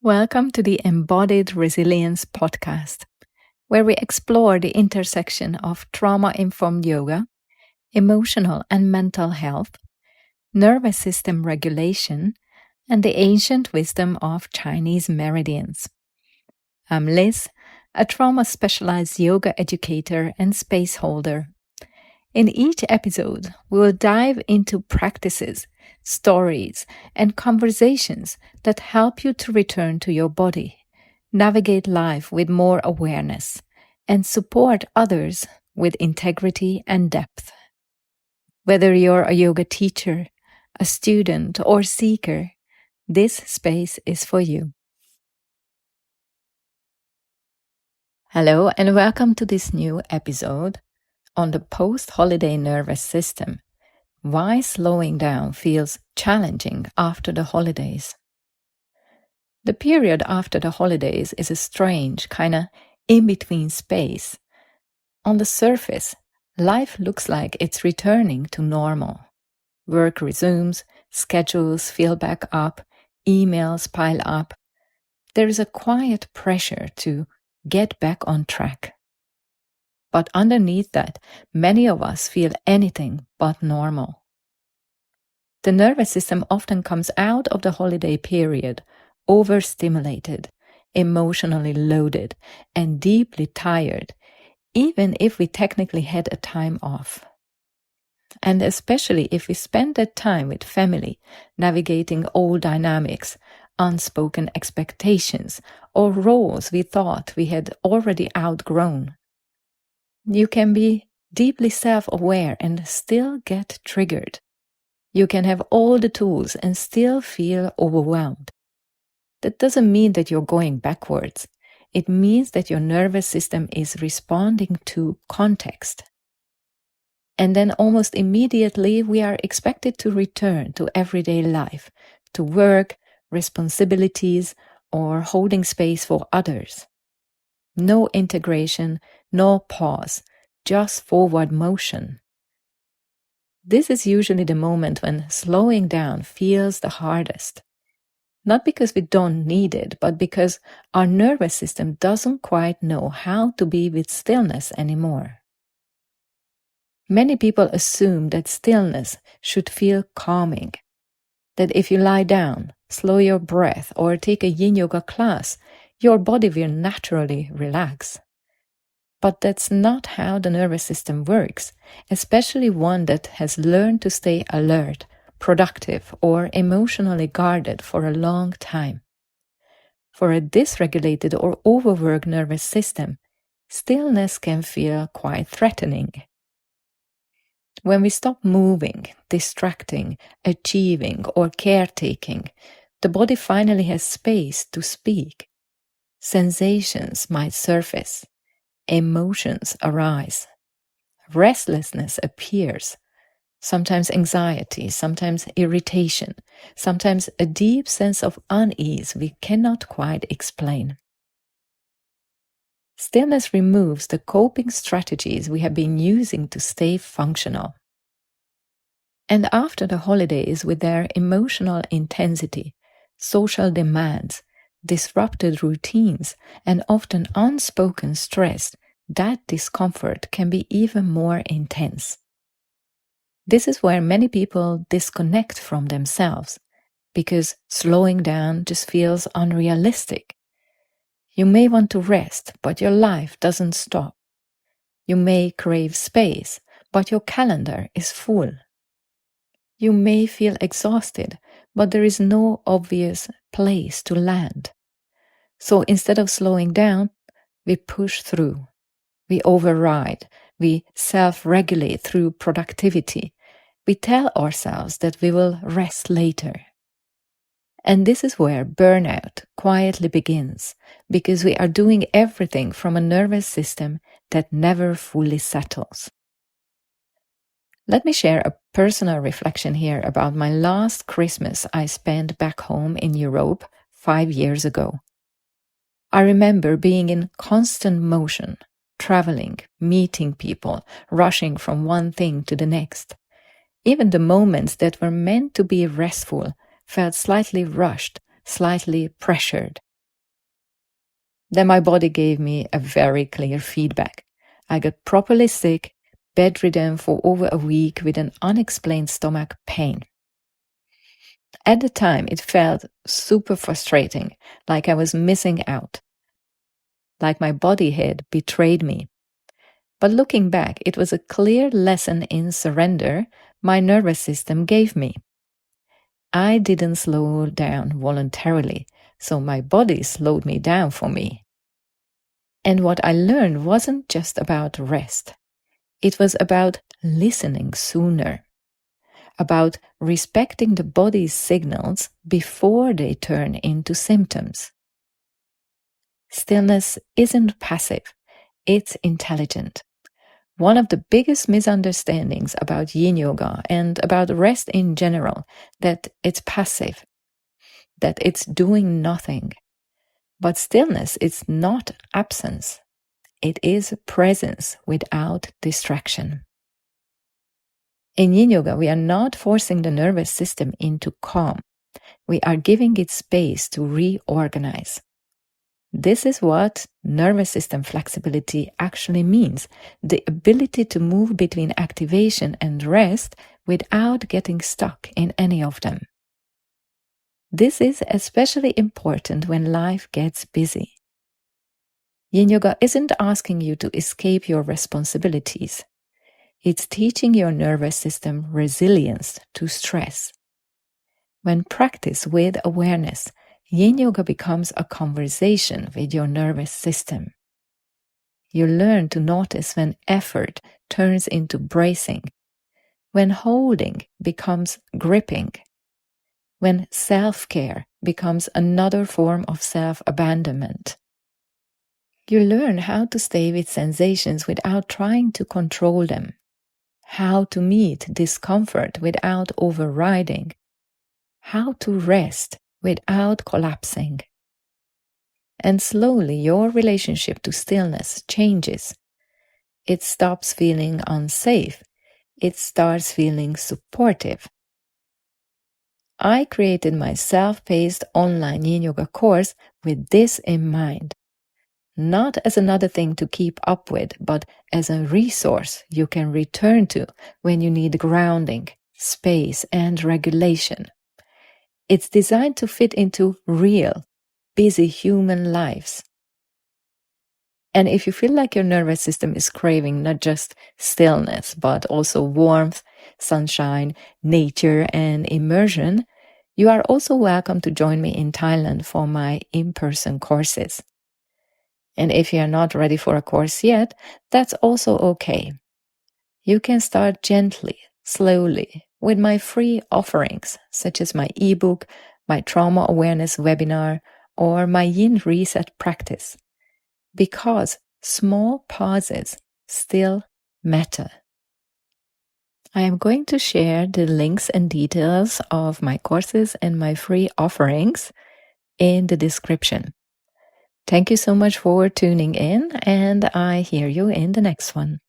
Welcome to the Embodied Resilience podcast, where we explore the intersection of trauma-informed yoga, emotional and mental health, nervous system regulation, and the ancient wisdom of Chinese meridians. I'm Liz, a trauma-specialized yoga educator and space holder. In each episode, we will dive into practices, stories, and conversations that help you to return to your body, navigate life with more awareness, and support others with integrity and depth. Whether you're a yoga teacher, a student, or seeker, this space is for you. Hello, and welcome to this new episode on the post-holiday nervous system. Why slowing down feels challenging after the holidays. The period after the holidays is a strange, kind of in-between space. On the surface, life looks like it's returning to normal. Work resumes, schedules fill back up, emails pile up. There is a quiet pressure to get back on track. But underneath that, many of us feel anything but normal. The nervous system often comes out of the holiday period overstimulated, emotionally loaded, and deeply tired, even if we technically had a time off. And especially if we spend that time with family, navigating old dynamics, unspoken expectations, or roles we thought we had already outgrown. You can be deeply self-aware and still get triggered. You can have all the tools and still feel overwhelmed. That doesn't mean that you're going backwards. It means that your nervous system is responding to context. And then almost immediately we are expected to return to everyday life, to work, responsibilities, or holding space for others. No integration, no pause, just forward motion. This is usually the moment when slowing down feels the hardest. Not because we don't need it, but because our nervous system doesn't quite know how to be with stillness anymore. Many people assume that stillness should feel calming, that if you lie down, slow your breath, or take a yin yoga class, your body will naturally relax. But that's not how the nervous system works, especially one that has learned to stay alert, productive, or emotionally guarded for a long time. For a dysregulated or overworked nervous system, stillness can feel quite threatening. When we stop moving, distracting, achieving, or caretaking, the body finally has space to speak. Sensations might surface. Emotions arise. Restlessness appears. Sometimes anxiety, sometimes irritation, sometimes a deep sense of unease we cannot quite explain. Stillness removes the coping strategies we have been using to stay functional. And after the holidays, with their emotional intensity, social demands, disrupted routines, and often unspoken stress, that discomfort can be even more intense. This is where many people disconnect from themselves, because slowing down just feels unrealistic. You may want to rest, but your life doesn't stop. You may crave space, but your calendar is full. You may feel exhausted, but there is no obvious place to land. So instead of slowing down, we push through. We override. We self-regulate through productivity. We tell ourselves that we will rest later. And this is where burnout quietly begins, because we are doing everything from a nervous system that never fully settles. Let me share a personal reflection here about my last Christmas I spent back home in Europe 5 years ago. I remember being in constant motion, traveling, meeting people, rushing from one thing to the next. Even the moments that were meant to be restful felt slightly rushed, slightly pressured. Then my body gave me a very clear feedback. I got properly sick, bedridden for over a week with an unexplained stomach pain. At the time, it felt super frustrating, like I was missing out, like my body had betrayed me. But looking back, it was a clear lesson in surrender my nervous system gave me. I didn't slow down voluntarily, so my body slowed me down for me. And what I learned wasn't just about rest. It was about listening sooner, about respecting the body's signals before they turn into symptoms. Stillness isn't passive, it's intelligent. One of the biggest misunderstandings about yin yoga and about rest in general, that it's passive, that it's doing nothing. But stillness is not absence. It is presence without distraction. In yin yoga, we are not forcing the nervous system into calm. We are giving it space to reorganize. This is what nervous system flexibility actually means, the ability to move between activation and rest without getting stuck in any of them. This is especially important when life gets busy. Yin Yoga isn't asking you to escape your responsibilities. It's teaching your nervous system resilience to stress. When practiced with awareness, Yin Yoga becomes a conversation with your nervous system. You learn to notice when effort turns into bracing, when holding becomes gripping, when self-care becomes another form of self-abandonment. You learn how to stay with sensations without trying to control them, how to meet discomfort without overriding, how to rest without collapsing. And slowly your relationship to stillness changes. It stops feeling unsafe. It starts feeling supportive. I created my self-paced online yin yoga course with this in mind. Not as another thing to keep up with, but as a resource you can return to when you need grounding, space, and regulation. It's designed to fit into real, busy human lives. And if you feel like your nervous system is craving not just stillness, but also warmth, sunshine, nature, and immersion, you are also welcome to join me in Thailand for my in-person courses. And if you are not ready for a course yet, that's also okay. You can start gently, slowly, with my free offerings, such as my ebook, my trauma awareness webinar, or my yin reset practice. Because small pauses still matter. I am going to share the links and details of my courses and my free offerings in the description. Thank you so much for tuning in, and I hear you in the next one.